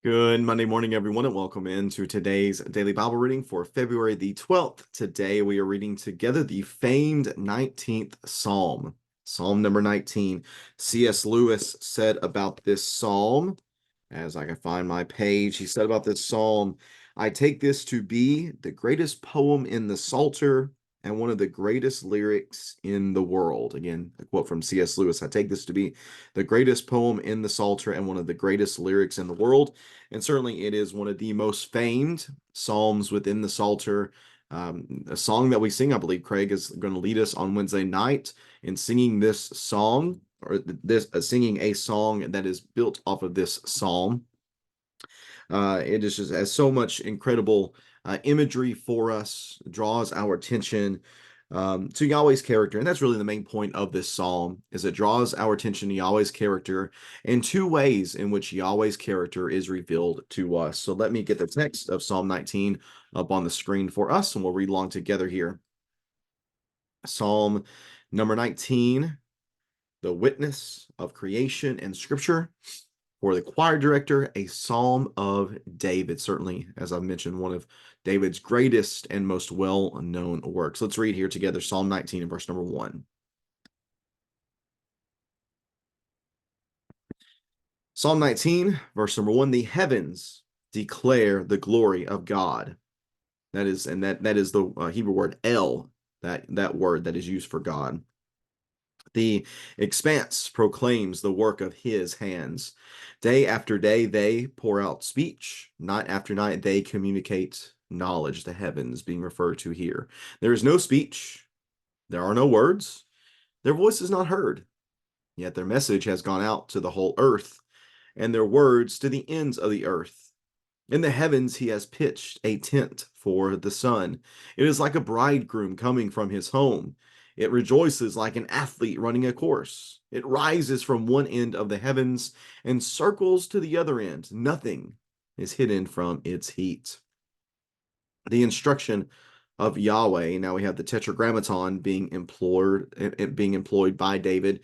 Good Monday morning, everyone, and welcome into today's daily Bible reading for February the 12th. Today we are reading together the famed 19th Psalm, Psalm number 19. C.S. Lewis said about this psalm, as I can find my page, he said about this psalm, I take this to be the greatest poem in the Psalter and one of the greatest lyrics in the world. Again, a quote from C.S. Lewis. I take this to be the greatest poem in the Psalter and one of the greatest lyrics in the world. And certainly it is one of the most famed psalms within the Psalter. A song that we sing, I believe Craig is going to lead us on Wednesday night in singing this song, or this singing a song that is built off of this psalm. It is just has so much incredible imagery for us, draws our attention to Yahweh's character. And that's really the main point of this psalm, is it draws our attention to Yahweh's character in two ways in which Yahweh's character is revealed to us. So let me get the text of Psalm 19 up on the screen for us, and we'll read along together here. Psalm number 19, the witness of creation and scripture. For the choir director, a psalm of David. Certainly, as I've mentioned, one of David's greatest and most well-known works. Let's read here together Psalm 19 and verse number 1. Psalm 19, verse number 1, the heavens declare the glory of God. That is, and that is the Hebrew word El, that word that is used for God. The expanse proclaims the work of his hands. Day after day, they pour out speech. Night after night, they communicate knowledge, the heavens being referred to here. There is no speech. There are no words. Their voice is not heard. Yet their message has gone out to the whole earth, and their words to the ends of the earth. In the heavens, he has pitched a tent for the sun. It is like a bridegroom coming from his home. It rejoices like an athlete running a course. It rises from one end of the heavens and circles to the other end. Nothing is hidden from its heat. The instruction of Yahweh, now we have the tetragrammaton being employed by David.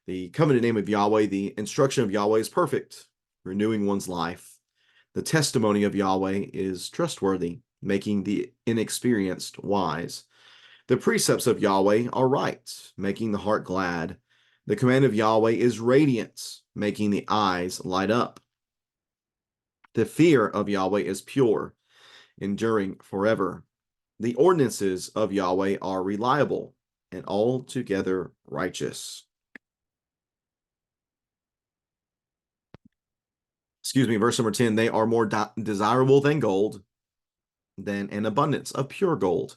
The covenant name of Yahweh, the instruction of Yahweh is perfect, renewing one's life. The testimony of Yahweh is trustworthy, making the inexperienced wise. The precepts of Yahweh are right, making the heart glad. The command of Yahweh is radiance, making the eyes light up. The fear of Yahweh is pure, enduring forever. The ordinances of Yahweh are reliable and altogether righteous. Verse number 10, they are more desirable than gold, than an abundance of pure gold,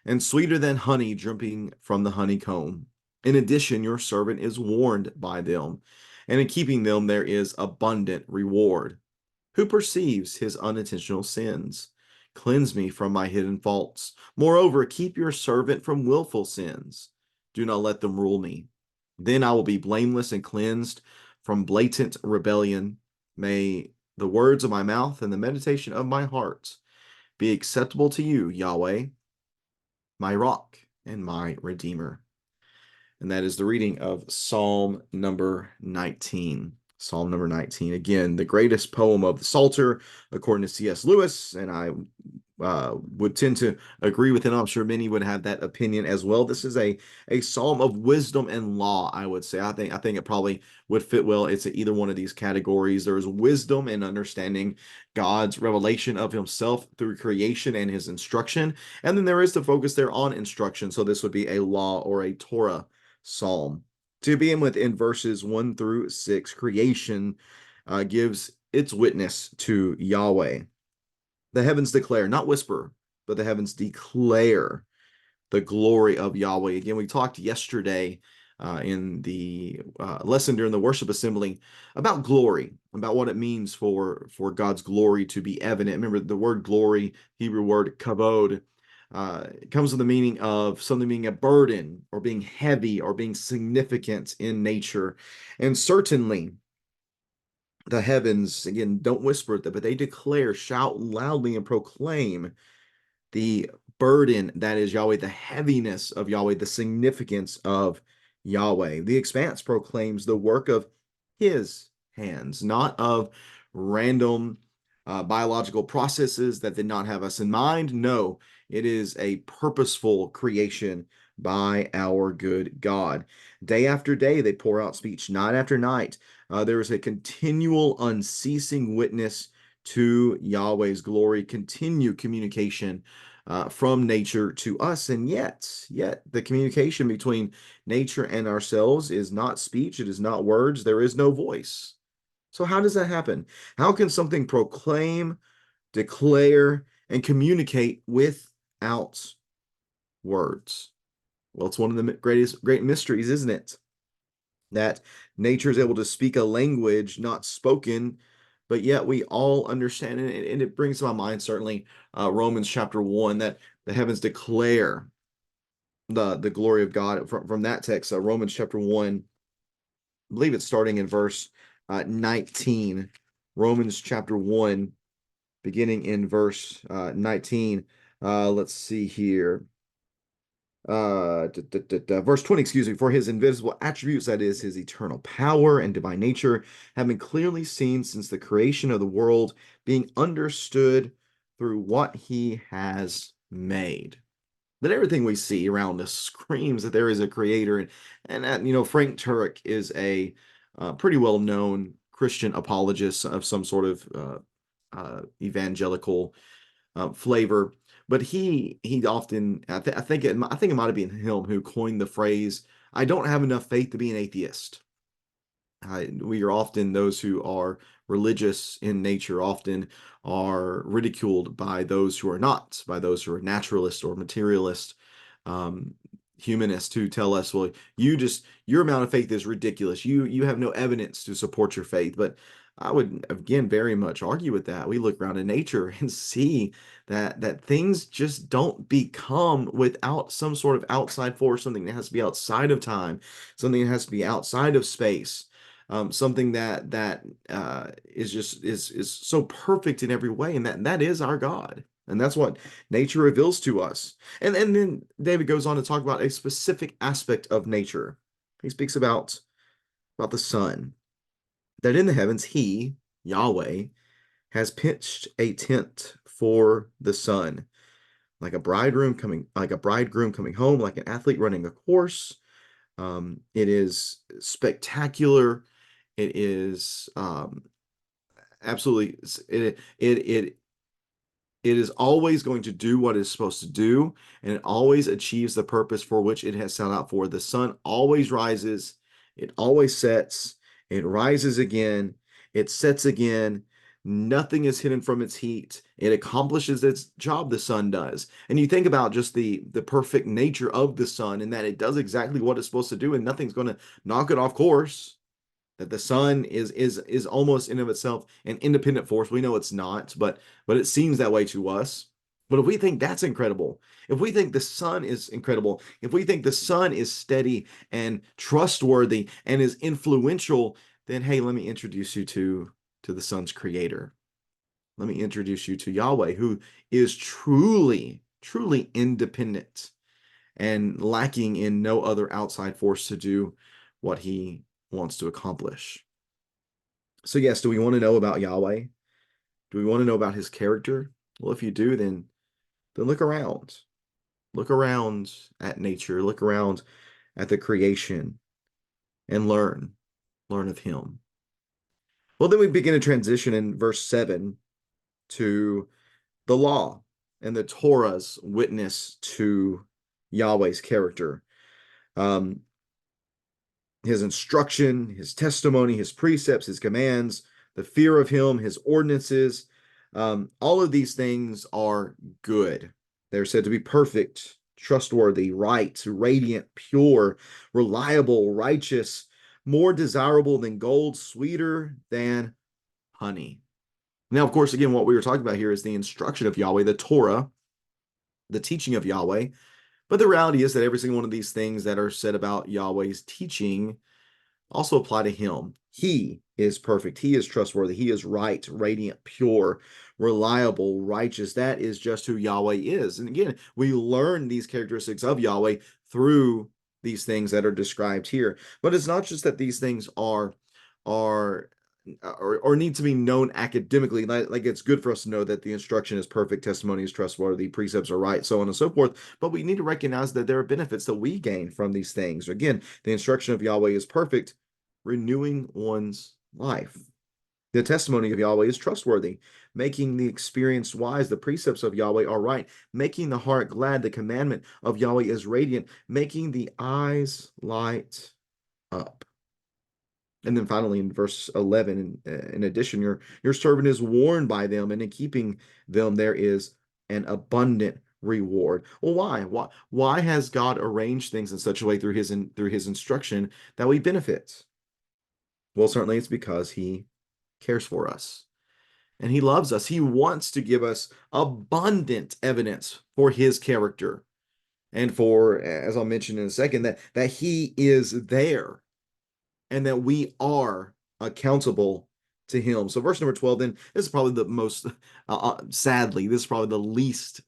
and sweeter than honey dripping from the honeycomb. In addition, your servant is warned by them, and in keeping them there is abundant reward. Who perceives his unintentional sins? Cleanse me from my hidden faults. Moreover, keep your servant from willful sins. Do not let them rule me. Then I will be blameless and cleansed from blatant rebellion. May the words of my mouth and the meditation of my heart be acceptable to you, Yahweh, my rock and my redeemer. And that is the reading of Psalm number 19. Psalm number 19. Again, the greatest poem of the Psalter, according to C.S. Lewis, and I would tend to agree with him. I'm sure many would have that opinion as well. This is a psalm of wisdom and law, I would say. I think it probably would fit well into either one of these categories. There is wisdom in understanding God's revelation of himself through creation and his instruction. And then there is the focus there on instruction. So this would be a law or a Torah psalm. To begin with, in verses 1 through 6, creation gives its witness to Yahweh. The heavens declare, not whisper, but the heavens declare the glory of Yahweh. Again, we talked yesterday in the lesson during the worship assembly about glory, about what it means for God's glory to be evident. Remember, the word glory, Hebrew word kavod, it comes with the meaning of something being a burden or being heavy or being significant in nature. And certainly the heavens, again, don't whisper, but they declare, shout loudly, and proclaim the burden that is Yahweh, the heaviness of Yahweh, the significance of Yahweh. The expanse proclaims the work of his hands, not of random biological processes that did not have us in mind. No, it is a purposeful creation by our good God. Day after day, they pour out speech. Night after night, there is a continual, unceasing witness to Yahweh's glory, continue communication from nature to us. And yet the communication between nature and ourselves is not speech, it is not words, there is no voice. So how does that happen? How can something proclaim, declare, and communicate without words? Well, it's one of the great mysteries, isn't it? That nature is able to speak a language not spoken, but yet we all understand it. And it brings to my mind certainly Romans chapter 1, that the heavens declare the glory of God from that text. Romans chapter 1, I believe it's starting in verse 19. Romans chapter 1, beginning in verse 19. Let's see here. Verse 20, excuse me, for his invisible attributes, that is, his eternal power and divine nature, have been clearly seen since the creation of the world, being understood through what he has made. That everything we see around us screams that there is a creator. And that, Frank Turek is a pretty well-known Christian apologist of some sort of evangelical flavor. But he often, I think it might have been him who coined the phrase, "I don't have enough faith to be an atheist." We are often, those who are religious in nature often are ridiculed by those who are not, by those who are naturalist or materialist, um, humanists, who tell us, well, your amount of faith is ridiculous. You have no evidence to support your faith. But I would again very much argue with that. We look around in nature and see that things just don't become without some sort of outside force, something that has to be outside of time, something that has to be outside of space, something that is so perfect in every way, and that is our God. And that's what nature reveals to us. And then David goes on to talk about a specific aspect of nature. He speaks about the sun, that in the heavens he, Yahweh, has pitched a tent for the sun, like a bridegroom coming home, like an athlete running a course. It is spectacular. It is absolutely it is always going to do what it's supposed to do, and it always achieves the purpose for which it has set out for. The sun always rises, it always sets, it rises again, it sets again. Nothing is hidden from its heat. It accomplishes its job, the sun does. And you think about just the perfect nature of the sun, and that it does exactly what it's supposed to do, and nothing's going to knock it off course. That the sun is almost in of itself an independent force. We know it's not, but it seems that way to us. But if we think that's incredible, if we think the sun is incredible, if we think the sun is steady and trustworthy and is influential, then hey, let me introduce you to the sun's creator. Let me introduce you to Yahweh, who is truly independent and lacking in no other outside force to do what he wants to accomplish. So yes, do we want to know about Yahweh? Do we want to know about his character? Well, if you do, then look around. Look around at nature, look around at the creation, and learn of him. Well, then we begin a transition in verse 7 to the law and the Torah's witness to Yahweh's character. His instruction, his testimony, his precepts, his commands, the fear of him, his ordinances, all of these things are good. They're said to be perfect, trustworthy, right, radiant, pure, reliable, righteous, more desirable than gold, sweeter than honey. Now, of course, again, what we were talking about here is the instruction of Yahweh, the Torah, the teaching of Yahweh. But the reality is that every single one of these things that are said about Yahweh's teaching also apply to him. He is perfect. He is trustworthy. He is right, radiant, pure, reliable, righteous. That is just who Yahweh is. And again, we learn these characteristics of Yahweh through these things that are described here. But it's not just that these things are or need to be known academically. Like it's good for us to know that the instruction is perfect, testimony is trustworthy, precepts are right, so on and so forth. But we need to recognize that there are benefits that we gain from these things. Again, the instruction of Yahweh is perfect, renewing one's life. The testimony of Yahweh is trustworthy, making the experienced wise. The precepts of Yahweh are right, making the heart glad. The commandment of Yahweh is radiant, making the eyes light up. And then finally in verse 11, in addition, your servant is warned by them, and in keeping them there is an abundant reward. Well, why? Why has God arranged things in such a way through his instruction that we benefit? Well, certainly it's because he cares for us and he loves us. He wants to give us abundant evidence for his character and for, as I'll mention in a second, that he is there and that we are accountable to him. So verse number 12, then, this is probably the most, sadly, this is probably the least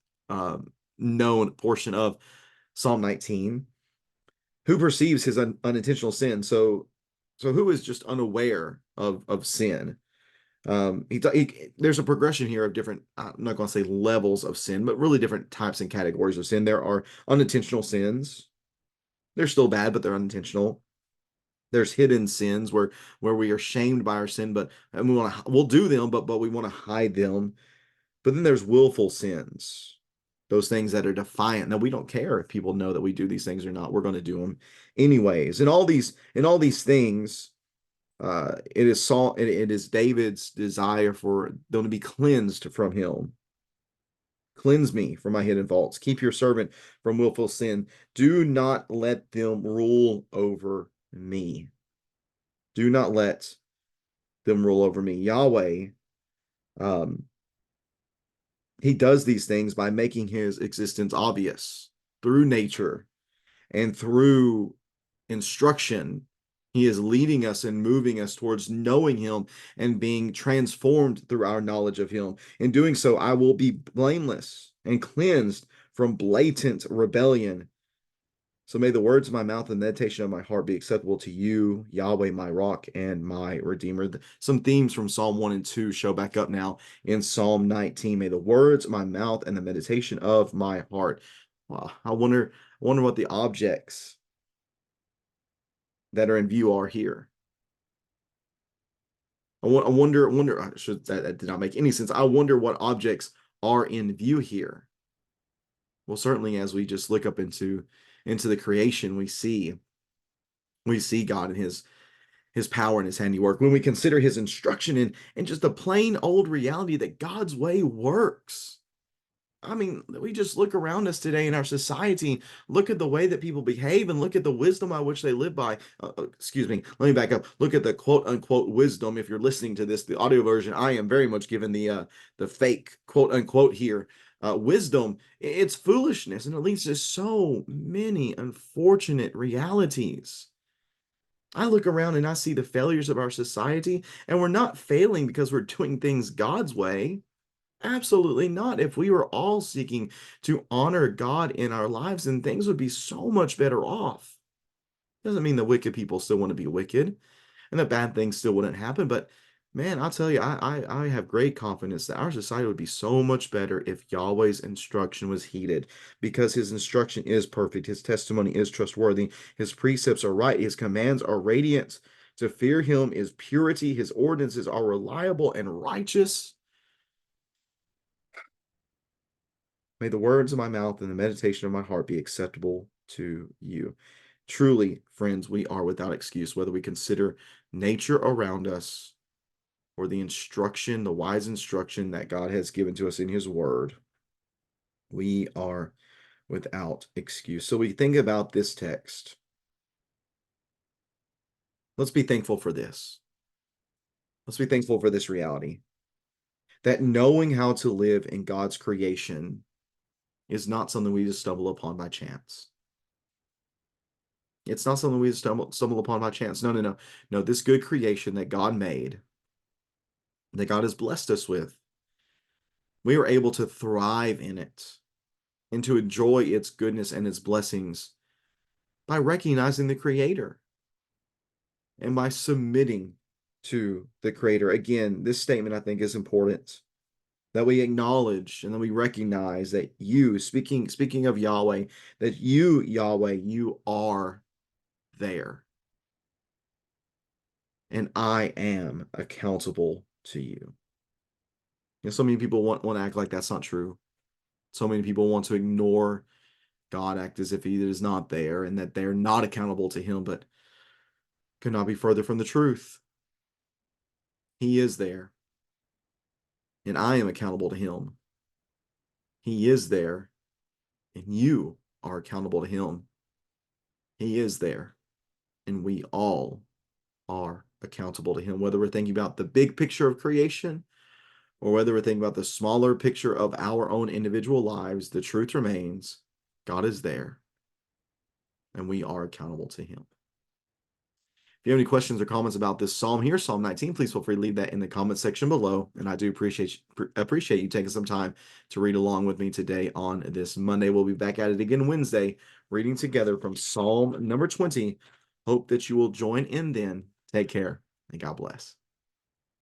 known portion of Psalm 19. Who perceives his unintentional sin? So who is just unaware of sin? There's a progression here of different, I'm not going to say levels of sin, but really different types and categories of sin. There are unintentional sins. They're still bad, but they're unintentional. There's hidden sins where we are shamed by our sin, but and we'll do them, but we want to hide them. But then there's willful sins, those things that are defiant. Now we don't care if people know that we do these things or not. We're going to do them anyways. And all these things, it is David's desire for them to be cleansed from him. Cleanse me from my hidden faults. Keep your servant from willful sin. Do not let them rule over me. Do not let them rule over me. Yahweh, um, he does these things by making his existence obvious through nature and through instruction. He is leading us and moving us towards knowing him and being transformed through our knowledge of him. In doing so, I will be blameless and cleansed from blatant rebellion. So may the words of my mouth and the meditation of my heart be acceptable to you, Yahweh, my rock and my redeemer. Some themes from Psalm 1 and 2 show back up now in Psalm 19. May the words of my mouth and the meditation of my heart. Wow, I wonder what the objects that are in view are here. I wonder, that did not make any sense. I wonder what objects are in view here. Well, certainly as we just look up into the creation, we see God and his power and his handiwork. When we consider his instruction and just the plain old reality that God's way works. I mean, we just look around us today in our society, look at the way that people behave and look at the wisdom by which they live by. Excuse me, let me back up. Look at the quote unquote wisdom. If you're listening to this, the audio version, I am very much given the fake quote unquote here. Wisdom, it's foolishness, and it leads to so many unfortunate realities. I look around and I see the failures of our society, and we're not failing because we're doing things God's way. Absolutely not. If we were all seeking to honor God in our lives, then things would be so much better off. Doesn't mean the wicked people still want to be wicked and that bad things still wouldn't happen. But man, I'll tell you, I have great confidence that our society would be so much better if Yahweh's instruction was heeded, because his instruction is perfect, his testimony is trustworthy, his precepts are right, his commands are radiant. To fear him is purity, his ordinances are reliable and righteous. May the words of my mouth and the meditation of my heart be acceptable to you. Truly, friends, we are without excuse, whether we consider nature around us or the instruction, the wise instruction that God has given to us in his word. We are without excuse. So we think about this text. Let's be thankful for this. Let's be thankful for this reality that knowing how to live in God's creation is not something we just stumble upon by chance. It's not something we just stumble upon by chance. No, no, no. No, this good creation that God made, that God has blessed us with, we are able to thrive in it and to enjoy its goodness and its blessings by recognizing the Creator and by submitting to the Creator. Again, this statement I think is important, that we acknowledge and that we recognize that you, speaking of Yahweh, that you, Yahweh, you are there. And I am accountable to you. So many people want to act like that's not true. So many people want to ignore God, act as if he is not there and that they're not accountable to him, but could not be further from the truth. He is there, and I am accountable to him. He is there, and you are accountable to him. He is there, and we all are accountable to him, whether we're thinking about the big picture of creation or whether we're thinking about the smaller picture of our own individual lives. The truth remains, God is there, and we are accountable to him. If you have any questions or comments about this psalm here, Psalm 19, please feel free to leave that in the comment section below. And I do appreciate you taking some time to read along with me today on this Monday. We'll be back at it again Wednesday, reading together from Psalm number 20. Hope that you will join in then. Take care and God bless.